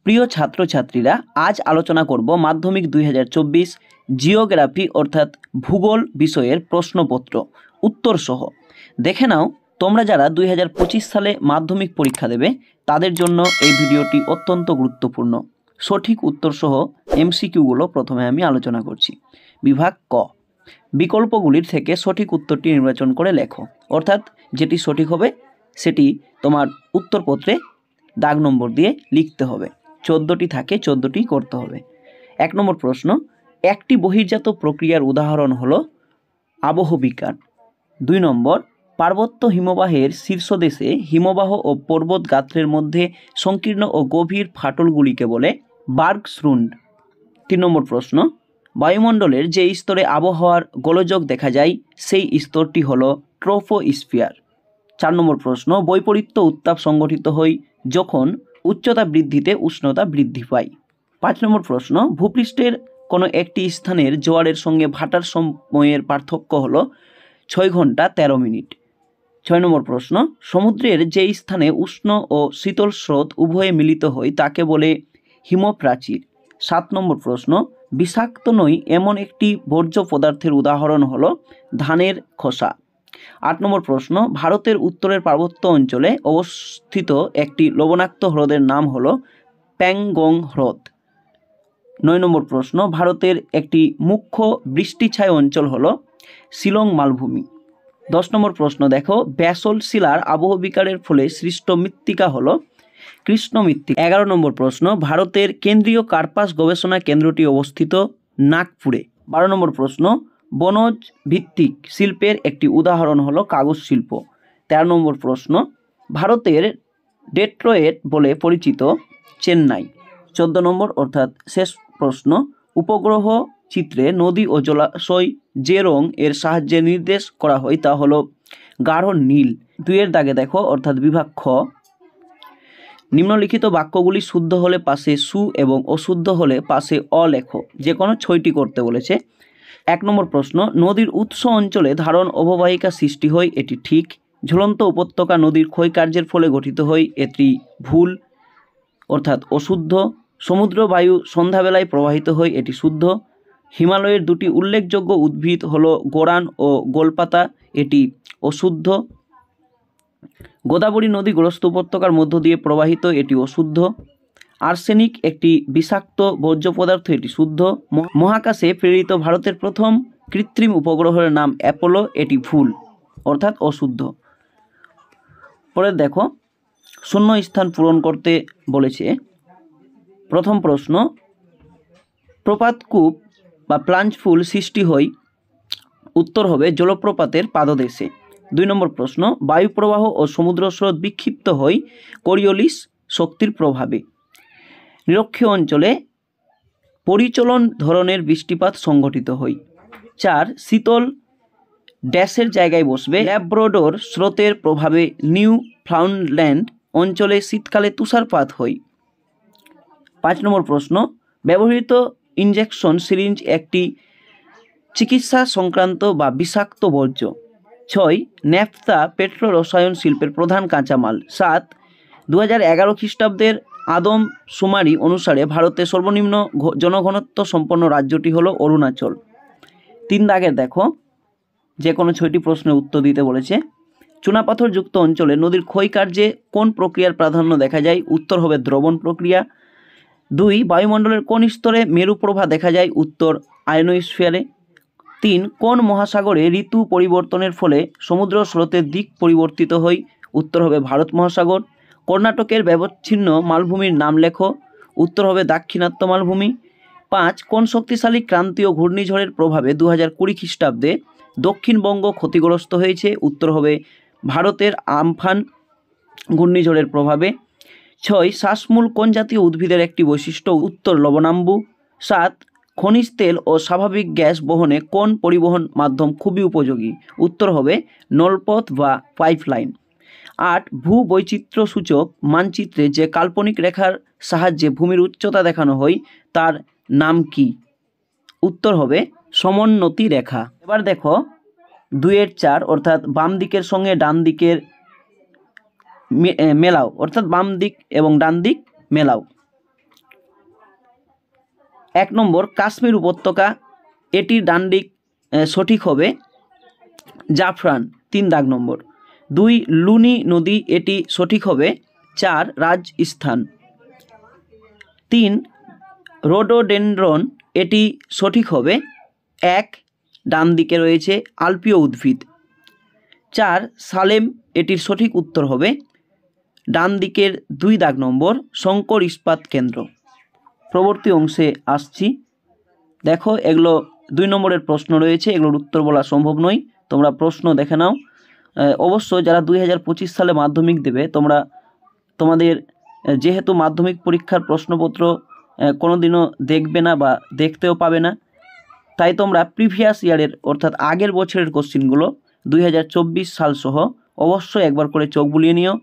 প্রিয় ছাত্রছাত্রীরা, আজ আলোচনা করব মাধ্যমিক 2024 জিওগ্রাফি অর্থাৎ ভূগোল বিষয়ের প্রশ্নপত্র উত্তর সহ। দেখে নাও, তোমরা যারা 2025 সালে মাধ্যমিক পরীক্ষা দেবে তাদের জন্য এই ভিডিওটি অত্যন্ত গুরুত্বপূর্ণ। সঠিক উত্তর সহ এমসিকিউগুলো প্রথমে আমি আলোচনা করছি। বিভাগ ক, বিকল্পগুলির থেকে সঠিক উত্তরটি নির্বাচন করে লেখো। অর্থাৎ যেটি সঠিক হবে সেটি তোমার উত্তরপত্রে দাগ নম্বর দিয়ে লিখতে হবে। 14টি থাকে, 14টি করতে হবে। 1 নম্বর প্রশ্ন, একটি বহির্জাত প্রক্রিয়ার উদাহরণ হলো আবহবিকার। 2 নম্বর, পার্বত্য হিমবাহের শীর্ষদেশে হিমবাহ ও পর্বত গাত্রের মধ্যে সংকীর্ণ ও গভীর ফাটলগুলিকে বলে বার্গস্রুন্ড। 3 নম্বর প্রশ্ন, বায়ুমণ্ডলের যে স্তরে আবহাওয়ার গোলযোগ দেখা যায় সেই স্তরটি হলো ট্রোপোস্ফিয়ার। 4 নম্বর প্রশ্ন, বৈপরীত্য উত্তাপ সংঘটিত হয় যখন উচ্চতা বৃদ্ধিতে উষ্ণতা বৃদ্ধি পায়। 5 নম্বর প্রশ্ন, ভূপৃষ্ঠের কোনো একটি স্থানের জোয়ারের সঙ্গে ভাটার সময়ের পার্থক্য হলো 6 ঘন্টা 13 মিনিট। 6 নম্বর প্রশ্ন, সমুদ্রের যে স্থানে উষ্ণ ও শীতল স্রোত উভয়ে মিলিত হয় তাকে বলে হিমপ্রাচীর। 7 নম্বর প্রশ্ন, বিষাক্ত নয় এমন একটি বর্জ্য পদার্থের উদাহরণ হলো ধানের খোসা। 8 নম্বর প্রশ্ন, ভারতের উত্তরের পার্বত্য অঞ্চলে অবস্থিত একটি লবণাক্ত হ্রদের নাম হলো প্যাংগং হ্রদ। 9 নম্বর প্রশ্ন, ভারতের একটি মুখ্য বৃষ্টিছায় অঞ্চল হলো শিলং মালভূমি। 10 নম্বর প্রশ্ন দেখো, ব্যাসল্ট শিলার আবহবিকারের ফলে সৃষ্ট মৃত্তিকা হলো কৃষ্ণ মৃত্তিকা। 11 নম্বর প্রশ্ন, ভারতের কেন্দ্রীয় কার্পাস গবেষণা কেন্দ্রটি অবস্থিত নাগপুরে। 12 নম্বর প্রশ্ন, বনজ ভিত্তিক শিল্পের একটি উদাহরণ হলো কাগজ শিল্প। 13 নম্বর প্রশ্ন, ভারতের ডেট্রয়েট বলে পরিচিত চেন্নাই। 14 নম্বর অর্থাৎ শেষ প্রশ্ন, উপগ্রহ চিত্রে নদী ও জলাশয় যে রং এর সাহায্যে নির্দেশ করা হয় তা হলো গাঢ় নীল। 2 দাগে দেখো অর্থাৎ বিভাগ খ, নিম্নলিখিত বাক্যগুলি শুদ্ধ হলে পাশে সু এবং অশুদ্ধ হলে পাশে অ লেখো। যে কোনো 6টি করতে বলেছে। 1 নম্বর প্রশ্ন, নদীর উৎস অঞ্চলে ধারণ অববাহিকা সৃষ্টি হয়, এটি ঠিক। ঝুলন্ত উপত্যকা নদীর ক্ষয়কার্যের ফলে গঠিত হয়, এটি ভুল অর্থাৎ অশুদ্ধ। সমুদ্র বায়ু সন্ধ্যাবেলায় প্রবাহিত হয়, এটি শুদ্ধ। হিমালয়ের 2টি উল্লেখযোগ্য উদ্ভিদ হলো গোরান ও গোলপাতা, এটি অশুদ্ধ। গোদাবরী নদী গ্রস্ত উপত্যকার মধ্য দিয়ে প্রবাহিত, এটি অশুদ্ধ। আর্সেনিক একটি বিষাক্ত বর্জ্য পদার্থ, এটি শুদ্ধ। মহাকাশে প্রেরিত ভারতের প্রথম কৃত্রিম উপগ্রহের নাম অ্যাপোলো, এটি ভুল অর্থাৎ অশুদ্ধ। পরে দেখো, শূন্য স্থান পূরণ করতে বলেছে। প্রথম প্রশ্ন, প্রপাতকূপ বা প্লাঞ্চ ফুল সৃষ্টি হয়, উত্তর হবে জলপ্রপাতের পাদদেশে। 2 নম্বর প্রশ্ন, বায়ুপ্রবাহ ও সমুদ্র স্রোত বিক্ষিপ্ত হয় কোরিওলিস শক্তির প্রভাবে। নিরক্ষীয় অঞ্চলে পরিচলন ধরনের বৃষ্টিপাত সংঘটিত হয়। 4 শীতল ড্যাশের জায়গায় বসবে, ল্যাব্রাডোর স্রোতের প্রভাবে নিউ ফাউন্ডল্যান্ড অঞ্চলে শীতকালে তুষারপাত হয়। 5 নম্বর প্রশ্ন, ব্যবহৃত ইনজেকশন সিরিঞ্জ একটি চিকিৎসা সংক্রান্ত বা বিষাক্ত বর্জ্য। 6 ন্যাফথা পেট্রো রসায়ন শিল্পের প্রধান কাঁচামাল। 7 2011 খ্রিস্টাব্দের আদম শুমারি অনুসারে ভারতের সর্বনিম্ন জনঘনত্ব সম্পন্ন রাজ্যটি হলো অরুণাচল। 3 দাগের দেখো, যে কোনো 6টি প্রশ্নের উত্তর দিতে বলেছে। চুনাপাথরযুক্ত অঞ্চলে নদীর ক্ষয়কার্যে কোন প্রক্রিয়ার প্রাধান্য দেখা যায়, উত্তর হবে দ্রবণ প্রক্রিয়া। 2 বায়ুমণ্ডলের কোন স্তরে মেরুপ্রভা দেখা যায়, উত্তর আয়নোস্ফিয়ারে। 3 কোন মহাসাগরে ঋতু পরিবর্তনের ফলে সমুদ্র স্রোতের দিক পরিবর্তিত হয়, উত্তর হবে ভারত মহাসাগর। কর্ণাটকের ব্যবচ্ছিন্ন মালভূমির নাম লেখো, উত্তর হবে দাক্ষিণাত্য মালভূমি। 5 কোন শক্তিশালী ক্রান্তীয় ঘূর্ণিঝড়ের প্রভাবে 2020 খ্রিস্টাব্দে দক্ষিণবঙ্গ ক্ষতিগ্রস্ত হয়েছে, উত্তর হবে ভারতের আমফান ঘূর্ণিঝড়ের প্রভাবে। 6 শ্বাসমূল কোন জাতীয় উদ্ভিদের একটি বৈশিষ্ট্য, উত্তর লবণাম্বু। 7 খনিজ তেল ও স্বাভাবিক গ্যাস বহনে কোন পরিবহন মাধ্যম খুবই উপযোগী, উত্তর হবে নলপথ বা পাইপলাইন। 8 ভূ বৈচিত্র্য সূচক মানচিত্রে যে কাল্পনিক রেখার সাহায্যে ভূমির উচ্চতা দেখানো হয় তার নাম কি, উত্তর হবে সমোন্নতি রেখা। এবার দেখো 2-4 অর্থাৎ বাম দিকের সঙ্গে ডান দিকের মেলাও, অর্থাৎ বাম দিক এবং ডান দিক মেলাও। 1 নম্বর কাশ্মীর উপত্যকা, এটির ডান দিক সঠিক হবে জাফরান, 3 দাগ নম্বর। 2 লুনি নদী, এটি সঠিক হবে 4 রাজস্থান। 3 রোডোডেনড্রন, এটি সঠিক হবে 1 ডান দিকে রয়েছে আলপীয় উদ্ভিদ। 4 সালেম, এটির সঠিক উত্তর হবে ডান দিকের 2 দাগ নম্বর শঙ্কর ইস্পাত কেন্দ্র। পরবর্তী অংশে আসছি। দেখো এগুলো 2 নম্বরের প্রশ্ন রয়েছে, এগুলোর উত্তর বলা সম্ভব নয়, তোমরা প্রশ্ন দেখে নাও। অবশ্য যারা 2025 সালে মাধ্যমিক দেবে, তোমাদের যেহেতু মাধ্যমিক পরীক্ষার প্রশ্নপত্র কোনোদিনও দেখবে না বা দেখতেও পাবে না, তাই তোমরা প্রিভিয়াস ইয়ারের অর্থাৎ আগের বছরের কোশ্চিনগুলো 2024 সাল সহ অবশ্যই একবার করে চোখ বুলিয়ে নিও।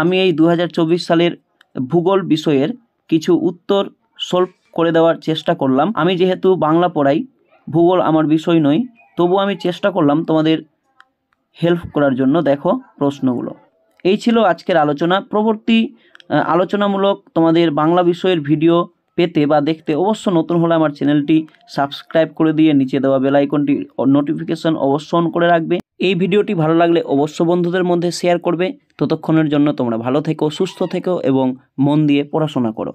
আমি এই 2024 সালের ভূগোল বিষয়ের কিছু উত্তর সলভ করে দেওয়ার চেষ্টা করলাম। আমি যেহেতু বাংলা পড়াই, ভূগোল আমার বিষয় নয়, তবু আমি চেষ্টা করলাম তোমাদের হেল্প করার জন্য। দেখো প্রশ্নগুলো এই ছিল আজকের আলোচনা। পরবর্তী আলোচনামূলক তোমাদের বাংলা বিষয়ের ভিডিও পেতে বা দেখতে অবশ্য নতুন হলে আমার চ্যানেলটি সাবস্ক্রাইব করে দিয়ে নিচে দেওয়া বেল আইকনটি নোটিফিকেশন অবশ্য অন করে রাখবে। এই ভিডিওটি ভালো লাগলে অবশ্য বন্ধুদের মধ্যে শেয়ার করবে। ততক্ষণের জন্য তোমরা ভালো থেকো, সুস্থ থেকো এবং মন দিয়ে পড়াশোনা করো।